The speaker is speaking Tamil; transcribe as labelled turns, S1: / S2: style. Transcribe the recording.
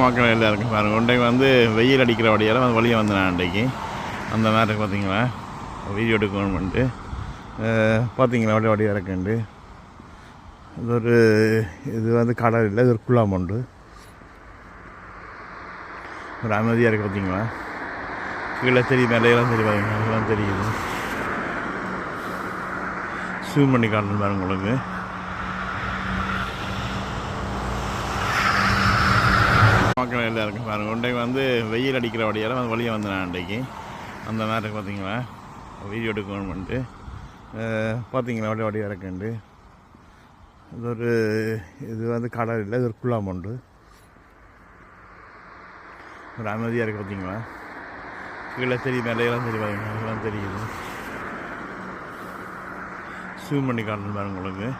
S1: மக்கள் எல்லாருக்கும் பாருங்கள் இன்றைக்கு வந்து வெயில் அடிக்கிற வழியால் வந்து வழியை வந்தேன் அன்றைக்கு அந்த நேரத்துக்கு பார்த்தீங்களா வீடியோ எடுக்கணும்ட்டு பார்த்தீங்களா வழியாக இருக்குண்டு இது வந்து கடல் இல்லை இது ஒரு குழாம் உண்டு ஒரு அமைதியாக இருக்குது பார்த்தீங்களா கீழே தெரியும் மேலையெல்லாம் தெரியும் பார்த்தீங்களா அதெல்லாம் தெரியுது ஜூம் பண்ணி காட்டணும் பாருங்க உங்களுக்கு மக்கள் எல்லாருக்கும் பாருங்கள் இன்றைக்கு வந்து வெயில் அடிக்கிற வழியால் வந்து வழியை வந்தேன் அன்றைக்கு அந்த நேரத்துக்கு பார்த்தீங்களா வீடியோ எடுக்கணும்ட்டு பார்த்தீங்களா வழியாக இருக்குண்டு இது வந்து கடல் இல்லை இது ஒரு குழாம் உண்டு ஒரு அமைதியாக இருக்குது பார்த்தீங்களா கீழே தெரியும் மேலையெல்லாம் தெரியும் பார்த்தீங்களா அதெல்லாம் தெரியுது ஜூம் பண்ணி காட்டணும் பாருங்க உங்களுக்கு